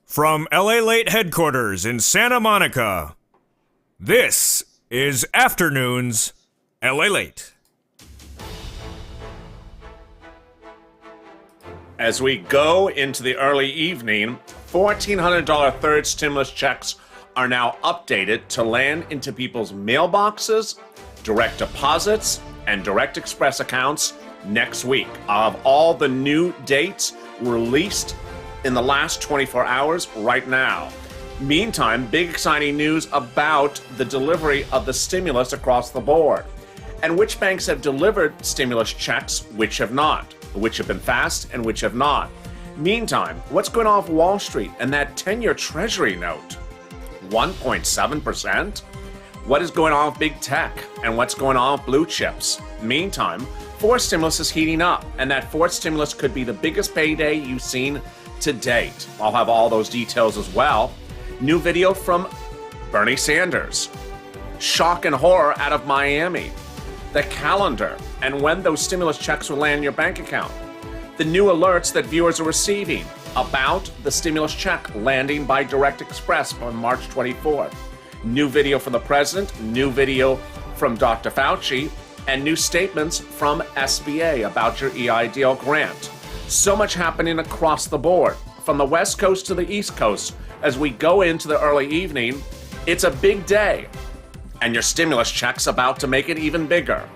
From LALATE headquarters in Santa Monica, this is Afternoons LALATE. As we go into the early evening, $1,400 third stimulus checks are now updated to land into people's mailboxes, direct deposits, and direct express accounts next week. Of all the new dates released in the last 24 hours right now. Meantime, big exciting news about the delivery of the stimulus across the board. And which banks have delivered stimulus checks, which have not. Which have been fast and which have not. Meantime, what's going on with Wall Street and that 10-year Treasury note? 1.7%? What is going on with big tech and what's going on with blue chips? Meantime, fourth stimulus is heating up, and that fourth stimulus could be the biggest payday you've seen to date. I'll have all those details as well. New video from Bernie Sanders. Shock and horror out of Miami. The calendar and when those stimulus checks will land in your bank account. The new alerts that viewers are receiving about the stimulus check landing by Direct Express on March 24th. New video from the president, new video from Dr. Fauci, and new statements from SBA about your EIDL grant. So much happening across the board, from the West Coast to the East Coast. As we go into the early evening, it's a big day, and your stimulus check's about to make it even bigger.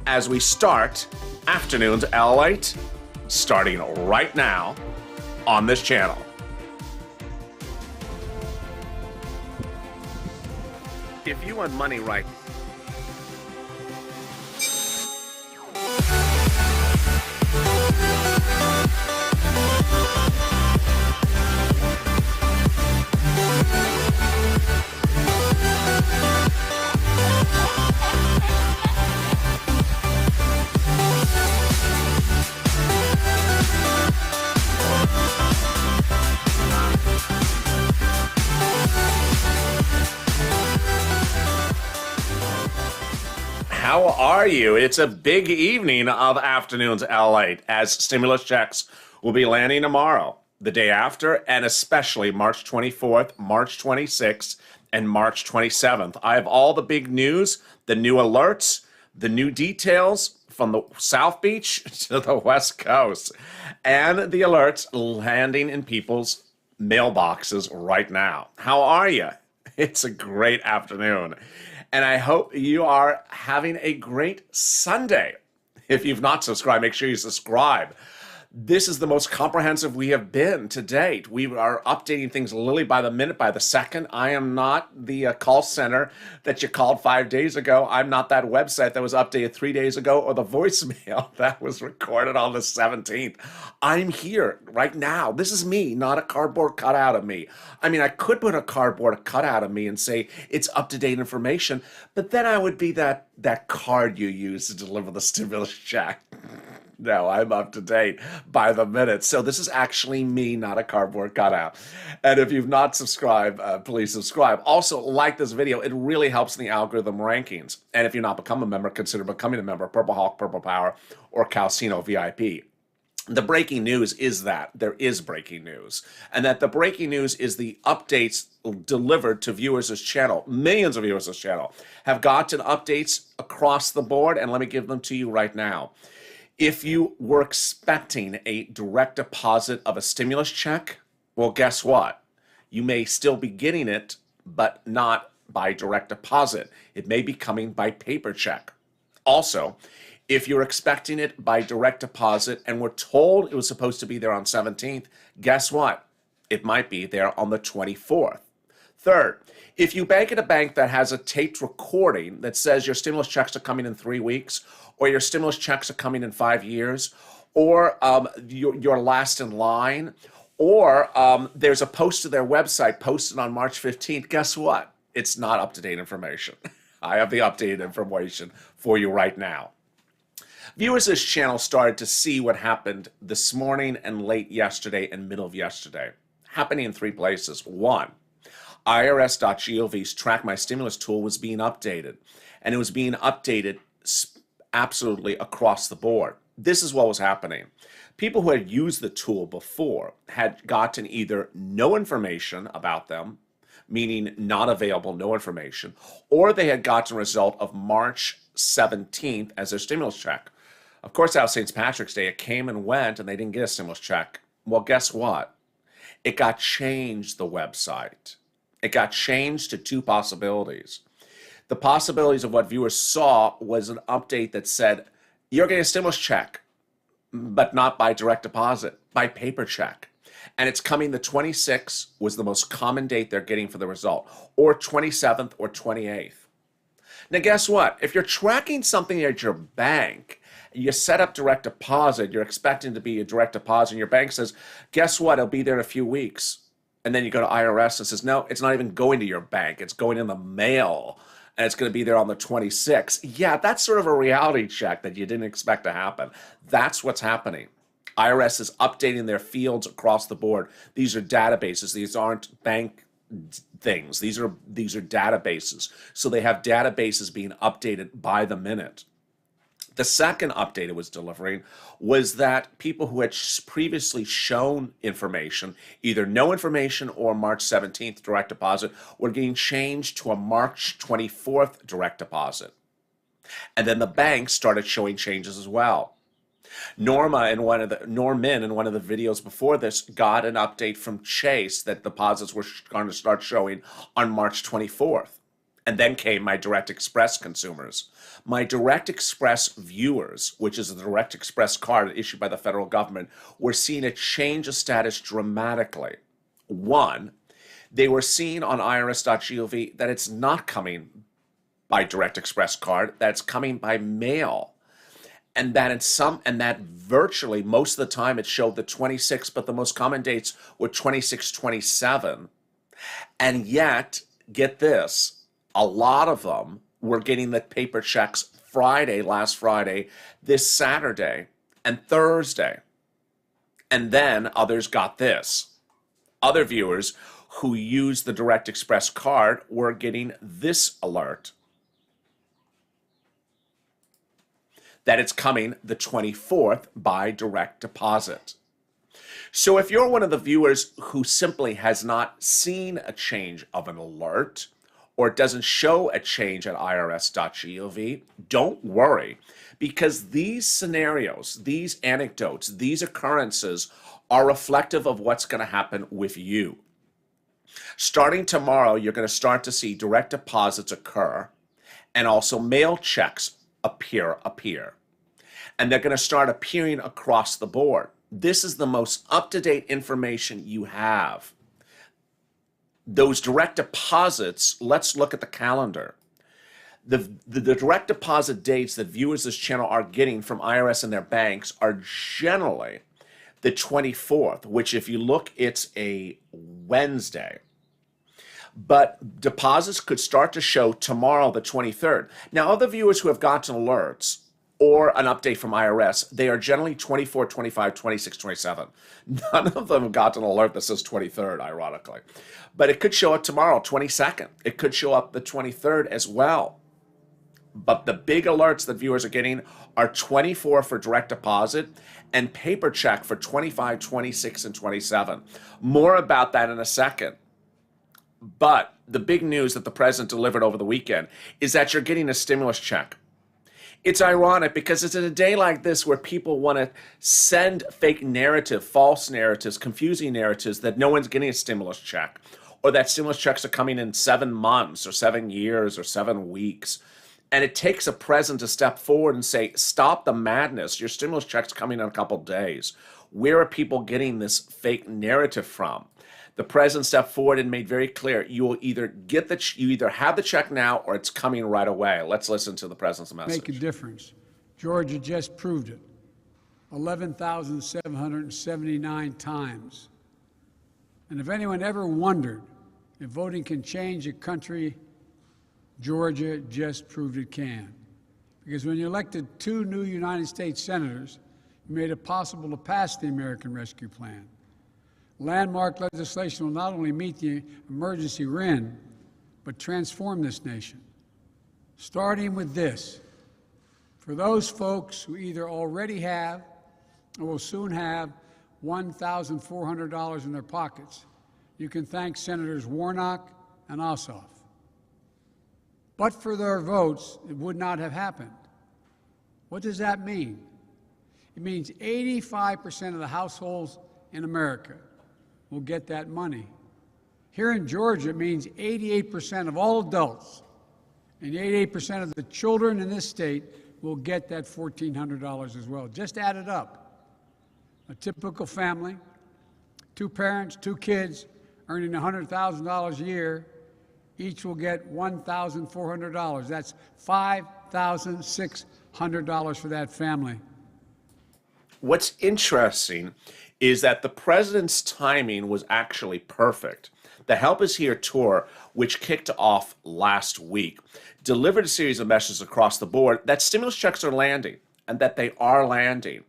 As we start Afternoons LALATE, starting right now on this channel. If you want money right How are you? It's a big evening of Afternoons LALATE as stimulus checks will be landing tomorrow, the day after, and especially March 24th, March 26th, and March 27th. I have all the big news, the new alerts, the new details from the South Beach to the West Coast, and the alerts landing in people's mailboxes right now. How are you? It's a great afternoon. And I hope you are having a great Sunday. If you've not subscribed, make sure you subscribe. This is the most comprehensive we have been to date. We are updating things literally by the minute, by the second. I am not the call center that you called 5 days ago. I'm not that website that was updated 3 days ago or the voicemail that was recorded on the 17th. I'm here right now. This is me, not a cardboard cutout of me. I mean, I could put a cardboard cutout of me and say it's up-to-date information, but then I would be that card you use to deliver the stimulus check. No, I'm up to date by the minute. So this is actually me, not a cardboard cutout. And if you've not subscribed, please subscribe. Also, like this video. It really helps in the algorithm rankings. And if you're not become a member, consider becoming a member. Purple Hawk, Purple Power, or Calcino VIP. The breaking news is that there is breaking news. And that the breaking news is the updates delivered to viewers' this channel. Millions of viewers' this channel have gotten updates across the board. And let me give them to you right now. If you were expecting a direct deposit of a stimulus check, well, guess what? You may still be getting it, but not by direct deposit. It may be coming by paper check. Also, if you're expecting it by direct deposit and were told it was supposed to be there on 17th, guess what? It might be there on the 24th. Third, if you bank at a bank that has a taped recording that says your stimulus checks are coming in 3 weeks, or your stimulus checks are coming in 5 years, or you're last in line, or there's a post to their website posted on March 15th, guess what? It's not up-to-date information. I have the updated information for you right now. Viewers of this channel started to see what happened this morning and late yesterday and middle of yesterday. Happening in 3 places. One, IRS.gov's Track My Stimulus tool was being updated, and it was being updated absolutely across the board. This is what was happening. People who had used the tool before had gotten either no information about them, meaning not available, no information, or they had gotten a result of March 17th as their stimulus check. Of course, that was St. Patrick's Day. It came and went, and they didn't get a stimulus check. Well, guess what? It got changed, the website. It got changed to two possibilities. The possibilities of what viewers saw was an update that said, you're getting a stimulus check, but not by direct deposit, by paper check. And it's coming the 26th was the most common date they're getting for the result, or 27th or 28th. Now, guess what? If you're tracking something at your bank, you set up direct deposit, you're expecting to be a direct deposit, and your bank says, guess what? It'll be there in a few weeks. And then you go to IRS and says, no, it's not even going to your bank. It's going in the mail, and it's going to be there on the 26th. Yeah, that's sort of a reality check that you didn't expect to happen. That's what's happening. IRS is updating their fields across the board. These are databases. These aren't bank things. These are databases. So they have databases being updated by the minute. The second update it was delivering was that people who had previously shown information, either no information or March 17th direct deposit, were getting changed to a March 24th direct deposit. And then the banks started showing changes as well. Norman, in one of the videos before this, got an update from Chase that deposits were going to start showing on March 24th. And then came my Direct Express consumers. My Direct Express viewers, which is a Direct Express card issued by the federal government, were seeing a change of status dramatically. One, they were seeing on irs.gov that it's not coming by Direct Express card, that it's coming by mail. And that virtually most of the time it showed the 26th, but the most common dates were 26, 27. And yet, get this, a lot of them were getting the paper checks last Friday, this Saturday, and Thursday. And then others got this. Other viewers who used the Direct Express card were getting this alert that it's coming the 24th by direct deposit. So if you're one of the viewers who simply has not seen a change of an alert, or it doesn't show a change at irs.gov, don't worry, because these scenarios, these anecdotes, these occurrences are reflective of what's going to happen with you. Starting tomorrow, you're going to start to see direct deposits occur and also mail checks appear. And they're going to start appearing across the board. This is the most up-to-date information you have. Those direct deposits, let's look at the calendar. The direct deposit dates that viewers of this channel are getting from IRS and their banks are generally the 24th, which if you look, it's a Wednesday. But deposits could start to show tomorrow, the 23rd. Now, other viewers who have gotten alerts or an update from IRS, they are generally 24, 25, 26, 27. None of them have gotten an alert that says 23rd, ironically. But it could show up tomorrow, 22nd. It could show up the 23rd as well. But the big alerts that viewers are getting are 24 for direct deposit and paper check for 25, 26, and 27. More about that in a second. But the big news that the president delivered over the weekend is that you're getting a stimulus check. It's ironic because it's in a day like this where people want to send fake narrative, false narratives, confusing narratives that no one's getting a stimulus check, or that stimulus checks are coming in 7 months or 7 years or 7 weeks. And it takes a president to step forward and say, stop the madness. Your stimulus check's coming in a couple days. Where are people getting this fake narrative from? The president stepped forward and made very clear, you will either have the check now or it's coming right away. Let's listen to the president's message. Make a difference. Georgia just proved it. 11,779 times. And if anyone ever wondered if voting can change a country, Georgia just proved it can. Because when you elected 2 new United States senators, you made it possible to pass the American Rescue Plan. Landmark legislation will not only meet the emergency RIN, but transform this nation. Starting with this, For those folks who either already have or will soon have $1,400 in their pockets, you can thank Senators Warnock and Ossoff. But for their votes, it would not have happened. What does that mean? It means 85% of the households in America will get that money. Here in Georgia, it means 88% of all adults and 88% of the children in this state will get that $1,400 as well. Just add it up. A typical family, 2 parents, 2 kids, earning $100,000 a year, each will get $1,400. That's $5,600 for that family. What's interesting is that the president's timing was actually perfect. The Help Is Here tour, which kicked off last week, delivered a series of messages across the board that stimulus checks are landing and that they are landing.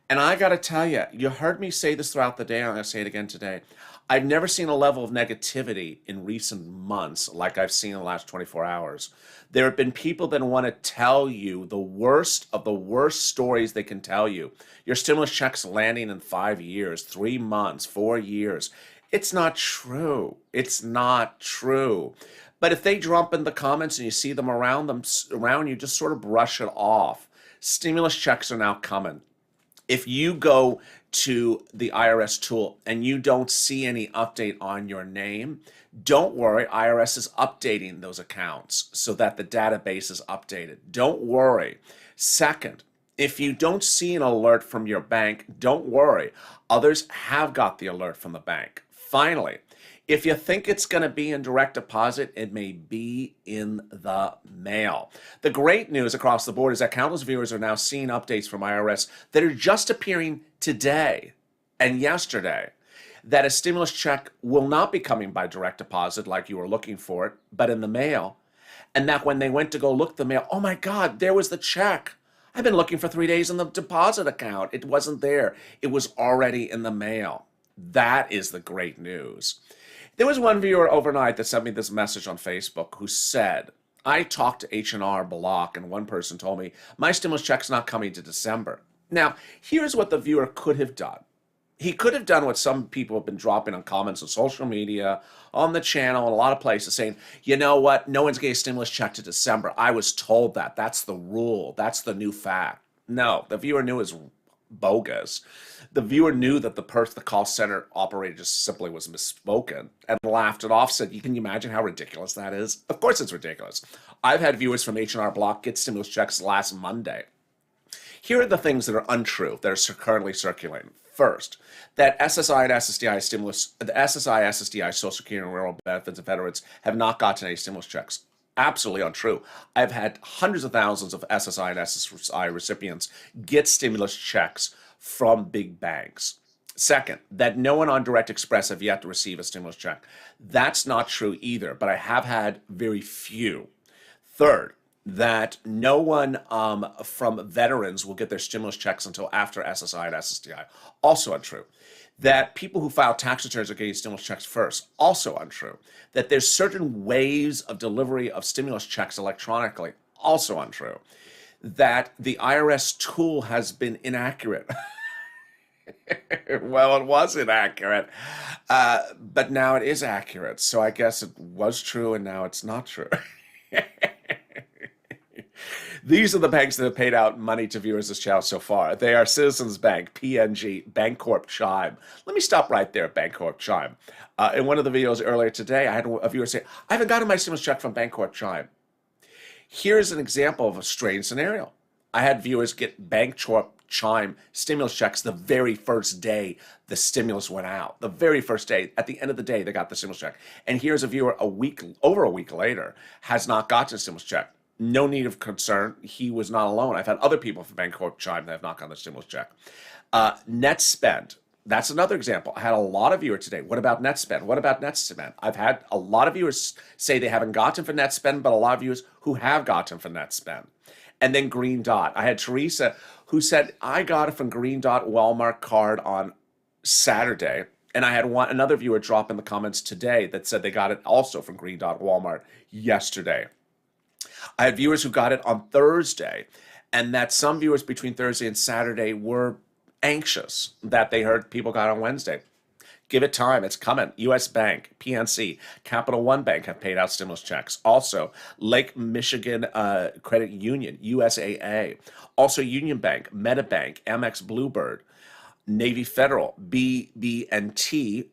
And I got to tell you, you heard me say this throughout the day. I'm going to say it again today. I've never seen a level of negativity in recent months like I've seen in the last 24 hours. There have been people that want to tell you the worst of the worst stories they can tell you. Your stimulus checks landing in 5 years, 3 months, 4 years. It's not true. It's not true. But if they jump in the comments and you see them around you, just sort of brush it off. Stimulus checks are now coming. If you go to the IRS tool and you don't see any update on your name, don't worry, IRS is updating those accounts so that the database is updated. Don't worry. Second, if you don't see an alert from your bank, don't worry. Others have got the alert from the bank. Finally, if you think it's going to be in direct deposit, it may be in the mail. The great news across the board is that countless viewers are now seeing updates from IRS that are just appearing today and yesterday, that a stimulus check will not be coming by direct deposit like you were looking for it, but in the mail. And that when they went to go look at the mail, oh my God, there was the check. I've been looking for 3 days in the deposit account. It wasn't there. It was already in the mail. That is the great news. There was one viewer overnight that sent me this message on Facebook who said, I talked to H&R Block and one person told me, my stimulus check's not coming to December. Now, here's what the viewer could have done. He could have done what some people have been dropping on comments on social media, on the channel, and a lot of places saying, you know what, no one's getting a stimulus check to December. I was told that. That's the rule. That's the new fact. No, the viewer knew it was bogus. The viewer knew that the call center operator just simply was misspoken and laughed it off, said, can you imagine how ridiculous that is? Of course it's ridiculous. I've had viewers from H&R Block get stimulus checks last Monday. Here are the things that are untrue that are currently circulating. First, that SSI and SSDI stimulus, the SSI, SSDI, Social Security and Rural Benefits of Veterans have not gotten any stimulus checks. Absolutely untrue. I've had hundreds of thousands of SSI and SSI recipients get stimulus checks from big banks. Second, that no one on Direct Express have yet to receive a stimulus check. That's not true either, but I have had very few. Third, that no one from veterans will get their stimulus checks until after SSI and SSDI. Also untrue. That people who file tax returns are getting stimulus checks first. Also untrue. That there's certain ways of delivery of stimulus checks electronically. Also untrue. That the IRS tool has been inaccurate. Well, it was inaccurate, but now it is accurate. So I guess it was true and now it's not true. These are the banks that have paid out money to viewers of this channel so far. They are Citizens Bank, PNG, Bancorp, Chime. Let me stop right there, Bancorp, Chime. In one of the videos earlier today, I had a viewer say, I haven't gotten my stimulus check from Bancorp, Chime. Here's an example of a strange scenario. I had viewers get Bancorp, Chime stimulus checks the very first day the stimulus went out. The very first day. At the end of the day, they got the stimulus check. And here's a viewer over a week later has not gotten a stimulus check. No need of concern. He was not alone. I've had other people from Bancorp Chime that have not gotten the stimulus check. Net spend. That's another example. I had a lot of viewers today. What about net spend? What about net spend? I've had a lot of viewers say they haven't gotten for net spend, but a lot of viewers who have gotten for net spend. And then Green Dot. I had Teresa who said, I got it from Green Dot Walmart card on Saturday. And I had another viewer drop in the comments today that said they got it also from Green Dot Walmart yesterday. I had viewers who got it on Thursday, and that some viewers between Thursday and Saturday were anxious that they heard people got on Wednesday. Give it time. It's coming. U.S. Bank, PNC, Capital One Bank have paid out stimulus checks. Also, Lake Michigan Credit Union, USAA. Also, Union Bank, MetaBank, Amex Bluebird, Navy Federal, BB&T,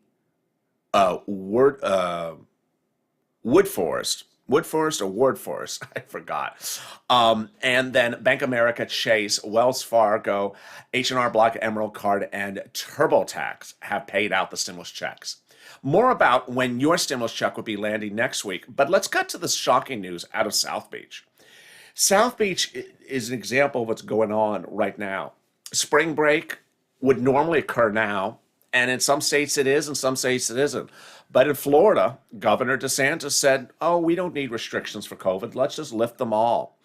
Woodforest or Ward Forest, I forgot. And then Bank of America, Chase, Wells Fargo, H&R Block, Emerald Card, and TurboTax have paid out the stimulus checks. More about when your stimulus check will be landing next week, but let's cut to the shocking news out of South Beach. South Beach is an example of what's going on right now. Spring break would normally occur now, and in some states it is, in some states it isn't. But in Florida, Governor DeSantis said, oh, we don't need restrictions for COVID. Let's just lift them all.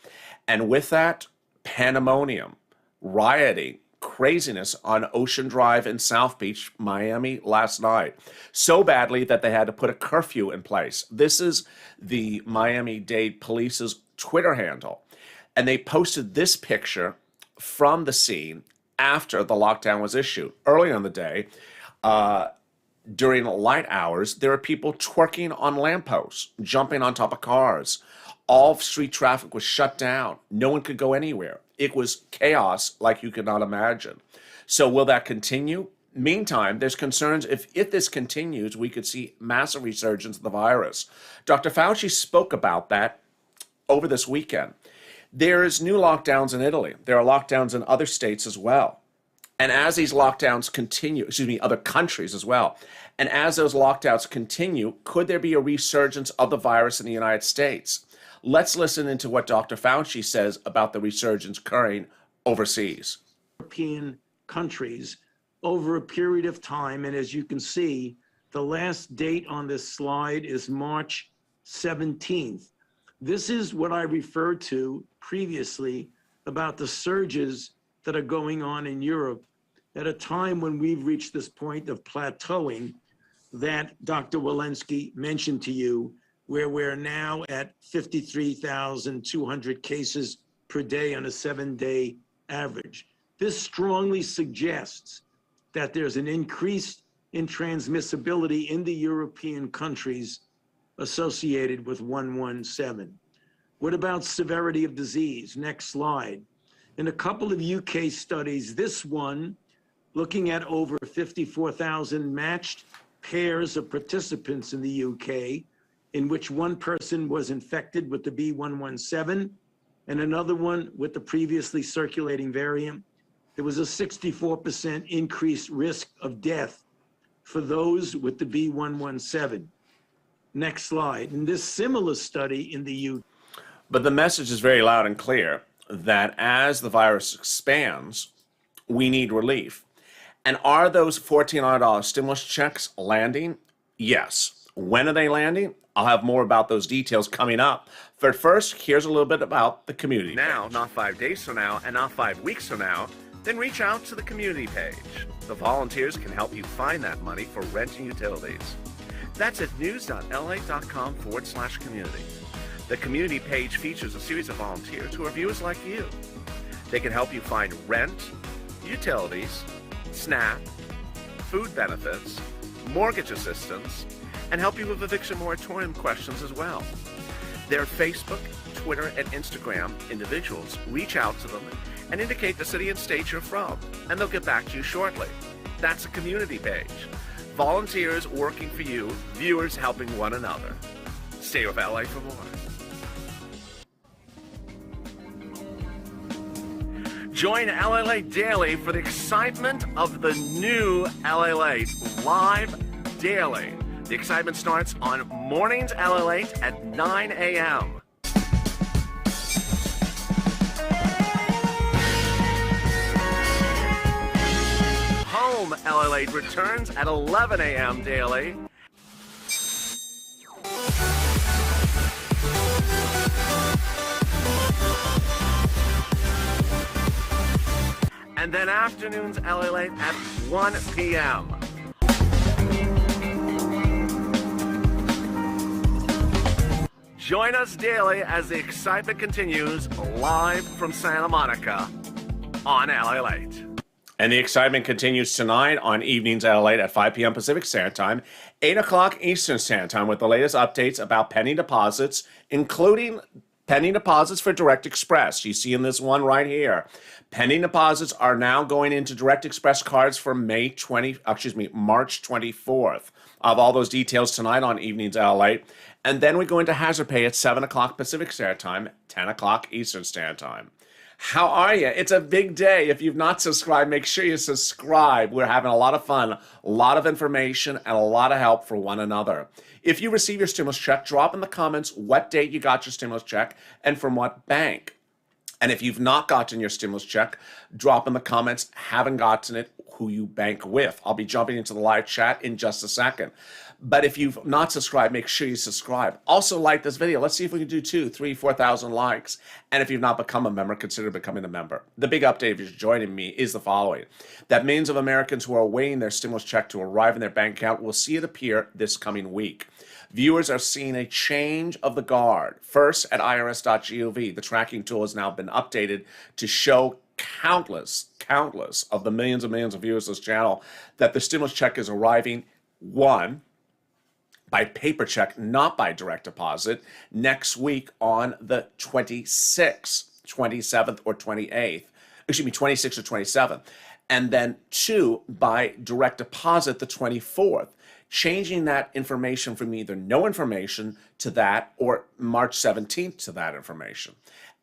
And with that, pandemonium, rioting, craziness on Ocean Drive in South Beach, Miami last night. So badly that they had to put a curfew in place. This is the Miami-Dade Police's Twitter handle. And they posted this picture from the scene after the lockdown was issued. Early in the day, during light hours, there are people twerking on lampposts, jumping on top of cars. All street traffic was shut down. No one could go anywhere. It was chaos like you could not imagine. So will that continue? Meantime, there's concerns if this continues, we could see massive resurgence of the virus. Dr. Fauci spoke about that over this weekend. There's new lockdowns in Italy. There are lockdowns in other states as well. And as these lockdowns continue, other countries as well, and as those lockdowns continue, could there be a resurgence of the virus in the United States? Let's listen into what Dr. Fauci says about the resurgence occurring overseas. European countries over a period of time, and as you can see, the last date on this slide is March 17th. This is what I referred to previously about the surges that are going on in Europe at a time when we've reached this point of plateauing that Dr. Walensky mentioned to you, where we're now at 53,200 cases per day on a 7-day average. This strongly suggests that there's an increase in transmissibility in the European countries associated with 117. What about severity of disease? Next slide. In a couple of UK studies, this one looking at over 54,000 matched pairs of participants in the UK, in which one person was infected with the B117 and another one with the previously circulating variant, there was a 64% increased risk of death for those with the B117. Next slide. In this similar study in the UK. But the message is very loud and clear that as the virus expands, we need relief. And are those $1,400 stimulus checks landing? Yes. When are they landing? I'll have more about those details coming up. But first, here's a little bit about the community Now, page. not 5 days from now, and not 5 weeks from now, then reach out to the community page. The volunteers can help you find that money for rent and utilities. That's at news.la.com/community. The community page features a series of volunteers who are viewers like you. They can help you find rent, utilities, SNAP, food benefits, mortgage assistance, and help you with eviction moratorium questions as well. Their Facebook, Twitter, and Instagram individuals reach out to them and indicate the city and state you're from, and they'll get back to you shortly. That's a community page. Volunteers working for you, viewers helping one another. Stay with LA for more. Join LALATE Daily for the excitement of the new LALATE live daily. The excitement starts on mornings LALATE at 9 a.m. Home LALATE returns at 11 a.m. daily. And then afternoons LALATE at 1 p.m. Join us daily as the excitement continues live from Santa Monica on LA Late. And the excitement continues tonight on Evenings at LALATE at 5 p.m. Pacific Standard Time, 8 o'clock Eastern Standard Time, with the latest updates about pending deposits, including pending deposits for Direct Express. You see in this one right here. Pending deposits are now going into Direct Express cards for March 24th. I have all those details tonight on Evenings at LALATE. And then we go into Hazard Pay at 7 o'clock Pacific Standard Time, 10 o'clock Eastern Standard Time. How are you? It's a big day. If you've not subscribed, make sure you subscribe. We're having a lot of fun, a lot of information, and a lot of help for one another. If you receive your stimulus check, drop in the comments what date you got your stimulus check and from what bank. And if you've not gotten your stimulus check, drop in the comments, haven't gotten it, who you bank with. I'll be jumping into the live chat in just a second. But if you've not subscribed, make sure you subscribe. Also like this video. Let's see if we can do 2,000, 3,000, 4,000 likes. And if you've not become a member, consider becoming a member. The big update, if you're joining me, is the following. That millions of Americans who are awaiting their stimulus check to arrive in their bank account will see it appear this coming week. Viewers are seeing a change of the guard. First, at irs.gov, the tracking tool has now been updated to show countless of the millions of viewers of this channel that the stimulus check is arriving, one, by paper check, not by direct deposit, next week on the 26th, 27th, or 28th. Excuse me, 26th or 27th. And then two, by direct deposit, the 24th. Changing that information from either no information to that or March 17th to that information.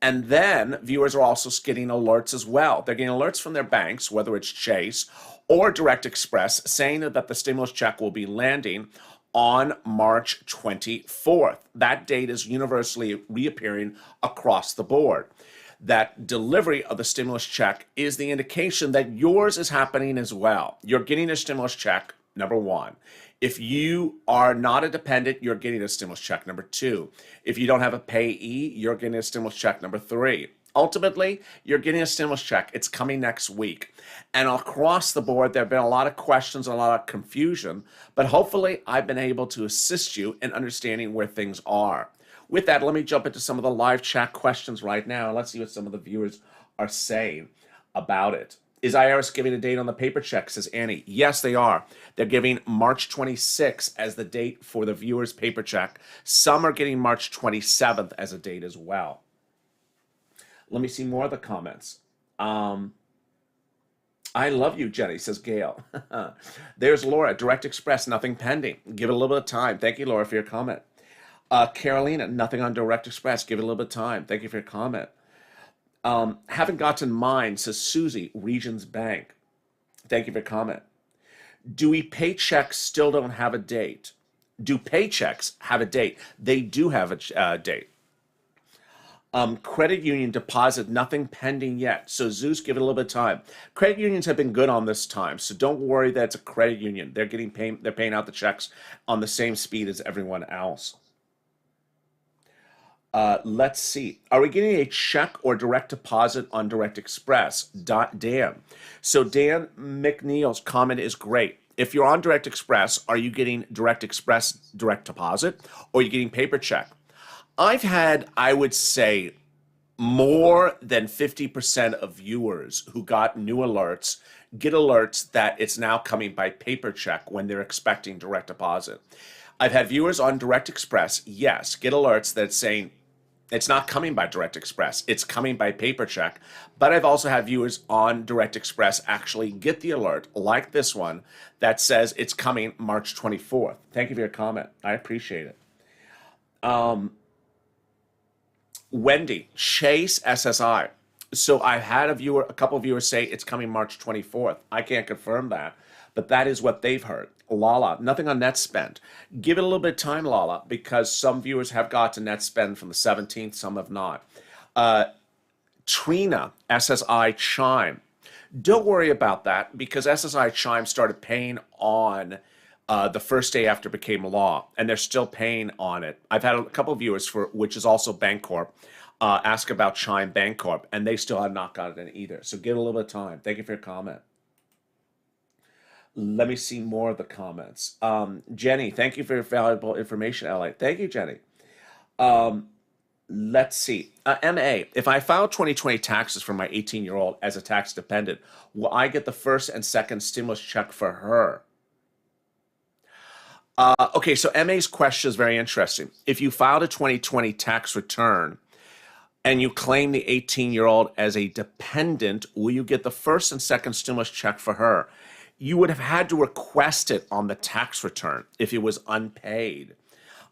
And then viewers are also getting alerts as well. They're getting alerts from their banks, whether it's Chase or Direct Express, saying that the stimulus check will be landing on March 24th. That date is universally reappearing across the board. That delivery of the stimulus check is the indication that yours is happening as well. You're getting a stimulus check, number one. If you are not a dependent, you're getting a stimulus check, number two. If you don't have a payee, you're getting a stimulus check, number three. Ultimately, you're getting a stimulus check. It's coming next week. And across the board, there have been a lot of questions, a lot of confusion, but hopefully I've been able to assist you in understanding where things are. With that, let me jump into some of the live chat questions right now, and let's see what some of the viewers are saying about it. Is IRS giving a date on the paper check, says Annie? Yes, they are. They're giving March 26th as the date for the viewer's paper check. Some are getting March 27th as a date as well. Let me see more of the comments. I love you, Jenny, says Gail. There's Laura, Direct Express, nothing pending. Give it a little bit of time. Thank you, Laura, for your comment. Carolina, nothing on Direct Express. Give it a little bit of time. Thank you for your comment. Haven't gotten mine, says Susie, Regions Bank. Thank you for your comment. Do we paychecks still don't have a date? Do paychecks have a date? They do have a date. Credit union deposit, nothing pending yet. So Zeus, give it a little bit of time. Credit unions have been good on this time, so don't worry that it's a credit union. They're paying out the checks on the same speed as everyone else. Let's see. Are we getting a check or direct deposit on Direct Express? Dan. So Dan McNeil's comment is great. If you're on Direct Express, are you getting Direct Express direct deposit or are you getting paper check? I've had, I would say, more than 50% of viewers who got new alerts get alerts that it's now coming by paper check when they're expecting direct deposit. I've had viewers on Direct Express, yes, get alerts that saying it's not coming by Direct Express, it's coming by paper check. But I've also had viewers on Direct Express actually get the alert, like this one, that says it's coming March 24th. Thank you for your comment. I appreciate it. Wendy, Chase SSI. So I had a couple of viewers say it's coming March 24th. I can't confirm that, but that is what they've heard. Lala, nothing on net spend. Give it a little bit of time, Lala, because some viewers have got to net spend from the 17th, some have not. Trina, SSI Chime. Don't worry about that because SSI Chime started paying on the first day after it became law, and they're still paying on it. I've had a couple of viewers which is also Bancorp, ask about Chime Bancorp, and they still have not got it in either. So give it a little bit of time. Thank you for your comment. Let me see more of the comments. Jenny, thank you for your valuable information, LA. Thank you, Jenny. Let's see. MA, if I file 2020 taxes for my 18-year-old as a tax dependent, will I get the first and second stimulus check for her? Okay, so MA's question is very interesting. If you filed a 2020 tax return and you claim the 18-year-old as a dependent, will you get the first and second stimulus check for her? You would have had to request it on the tax return if it was unpaid.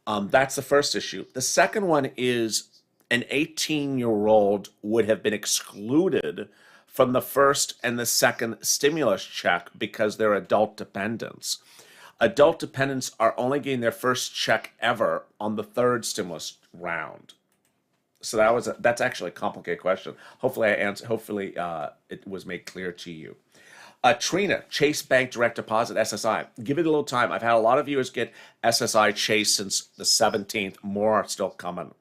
That's the first issue. The second one is an 18-year-old would have been excluded from the first and the second stimulus check because they're adult dependents. Adult dependents are only getting their first check ever on the third stimulus round. So that's actually a complicated question. Hopefully it was made clear to you. Trina, Chase Bank Direct Deposit, SSI. Give it a little time. I've had a lot of viewers get SSI Chase since the 17th. More are still coming.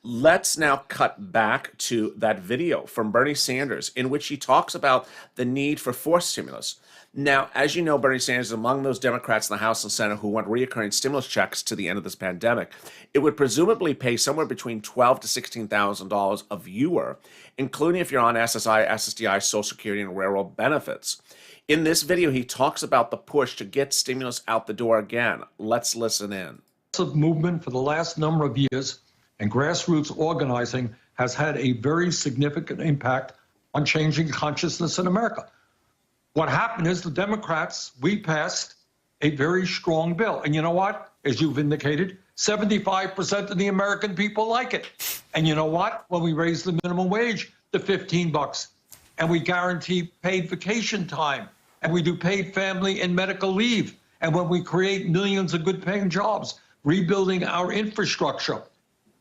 Let's now cut back to that video from Bernie Sanders in which he talks about the need for forced stimulus. Now, as you know, Bernie Sanders is among those Democrats in the House and Senate who want reoccurring stimulus checks to the end of this pandemic. It would presumably pay somewhere between $12,000 to $16,000 a viewer, including if you're on SSI, SSDI, Social Security, and railroad benefits. In this video, he talks about the push to get stimulus out the door again. Let's listen in. Movement for the last number of years and grassroots organizing has had a very significant impact on changing consciousness in America. What happened is the Democrats, we passed a very strong bill. And you know what? As you've indicated, 75% of the American people like it. And you know what? When we raise the minimum wage to $15 and we guarantee paid vacation time and we do paid family and medical leave, and when we create millions of good paying jobs, rebuilding our infrastructure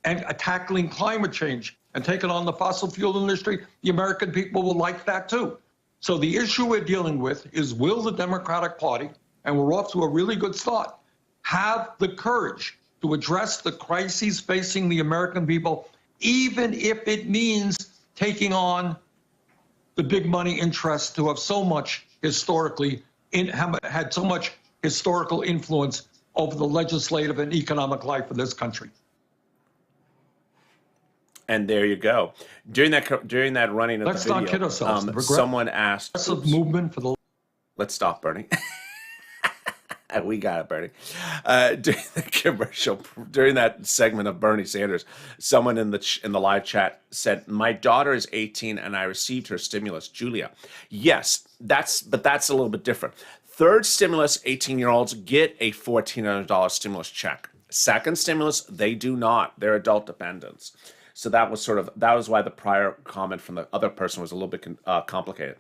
and tackling climate change and taking on the fossil fuel industry, the American people will like that too. So the issue we're dealing with is, will the Democratic Party, and we're off to a really good start, have the courage to address the crises facing the American people, even if it means taking on the big money interests who have so much historically, had so much historical influence over the legislative and economic life of this country. And there you go. During that running of Let's the video, not kid ourselves. someone asked. Movement for the. Let's stop, Bernie. We got it, Bernie. During the commercial, during that segment of Bernie Sanders, someone in the live chat said, "My daughter is 18 and I received her stimulus." Julia, yes, that's a little bit different. Third stimulus, 18-year-olds get a $1,400 stimulus check. Second stimulus, they do not. They're adult dependents. So that was why the prior comment from the other person was a little bit complicated.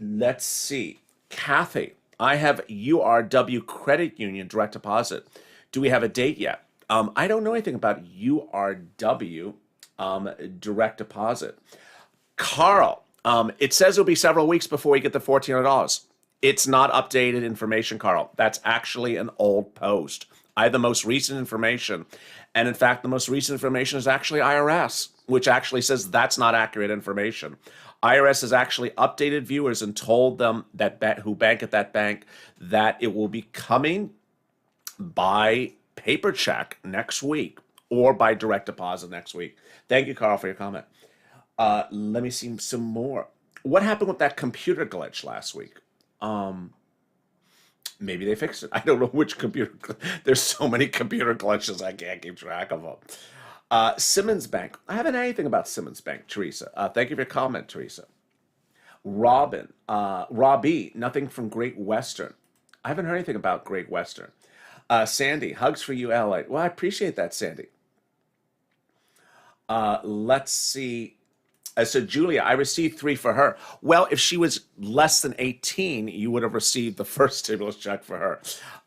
Let's see. Kathy, I have URW Credit Union direct deposit. Do we have a date yet? I don't know anything about URW direct deposit. Carl, it says it'll be several weeks before we get the $1,400. It's not updated information, Carl. That's actually an old post. I have the most recent information. And in fact, the most recent information is actually IRS, which actually says that's not accurate information. IRS has actually updated viewers and told them that who bank at that bank that it will be coming by paper check next week or by direct deposit next week. Thank you, Carl, for your comment. Let me see some more. What happened with that computer glitch last week? Maybe they fixed it. I don't know which computer. There's so many computer glitches, I can't keep track of them. Simmons Bank. I haven't heard anything about Simmons Bank, Teresa. Thank you for your comment, Teresa. Robin. Robbie. Nothing from Great Western. I haven't heard anything about Great Western. Sandy. Hugs for you, LA. Well, I appreciate that, Sandy. Let's see. So Julia, I received 3 for her. Well, if she was less than 18, you would have received the first stimulus check for her.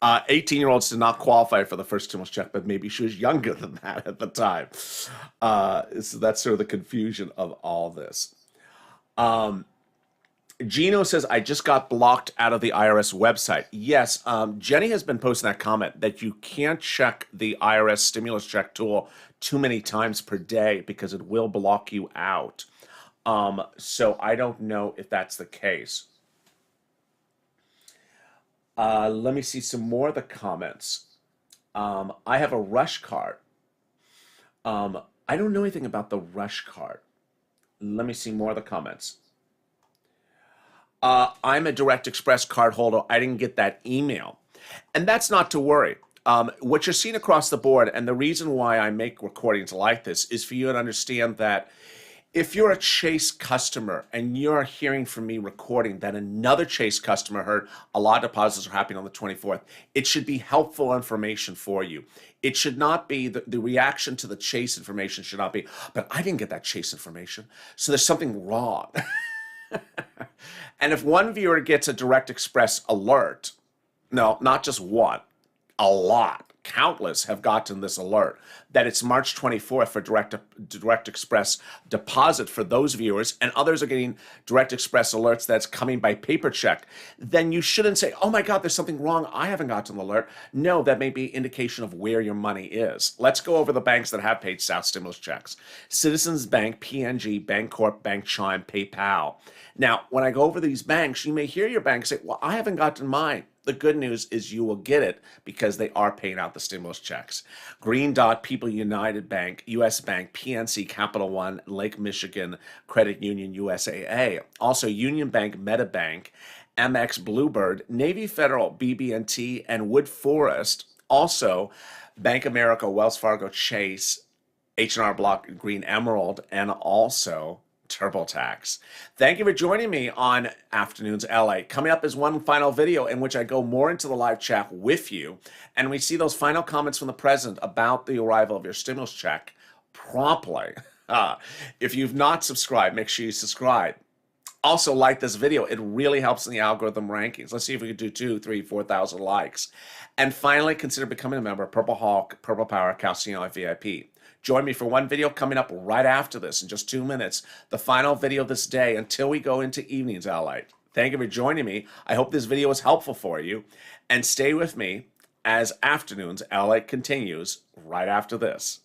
18-year-olds did not qualify for the first stimulus check, but maybe she was younger than that at the time. So that's sort of the confusion of all this. Gino says, I just got blocked out of the IRS website. Yes, Jenny has been posting that comment that you can't check the IRS stimulus check tool too many times per day because it will block you out. So I don't know if that's the case. Let me see some more of the comments. I have a Rush card. I don't know anything about the Rush card. Let me see more of the comments. I'm a Direct Express card holder. I didn't get that email. And that's not to worry. What you're seeing across the board, and the reason why I make recordings like this, is for you to understand that if you're a Chase customer and you're hearing from me recording that another Chase customer heard a lot of deposits are happening on the 24th, it should be helpful information for you. It should not be, the reaction to the Chase information should not be, but I didn't get that Chase information, so there's something wrong. And if one viewer gets a Direct Express alert, no, not just one, a lot, countless have gotten this alert that it's March 24th for Direct Express deposit for those viewers, and others are getting Direct Express alerts that's coming by paper check, then you shouldn't say, oh my God, there's something wrong, I haven't gotten an alert. No, that may be indication of where your money is. Let's go over the banks that have paid South stimulus checks. Citizens Bank, PNG, Bancorp, Bank Chime, PayPal. Now, when I go over these banks, you may hear your bank say, well, I haven't gotten mine. The good news is you will get it because they are paying out the stimulus checks. Green Dot, People United Bank, US Bank, PNC, Capital One, Lake Michigan, Credit Union, USAA. Also Union Bank, MetaBank, MX Bluebird, Navy Federal, BB&T, and Wood Forest. Also Bank America, Wells Fargo, Chase, H&R Block, Green Emerald, and also TurboTax. Thank you for joining me on Afternoons LA. Coming up is one final video in which I go more into the live chat with you, and we see those final comments from the president about the arrival of your stimulus check promptly. If you've not subscribed, make sure you subscribe. Also, like this video. It really helps in the algorithm rankings. Let's see if we can do 2,000, 3,000, 4,000 likes. And finally, consider becoming a member of Purple Hawk, Purple Power, Calcium VIP. Join me for one video coming up right after this in just 2 minutes. The final video this day until we go into evenings, LA. Thank you for joining me. I hope this video was helpful for you. And stay with me as Afternoons LA continues right after this.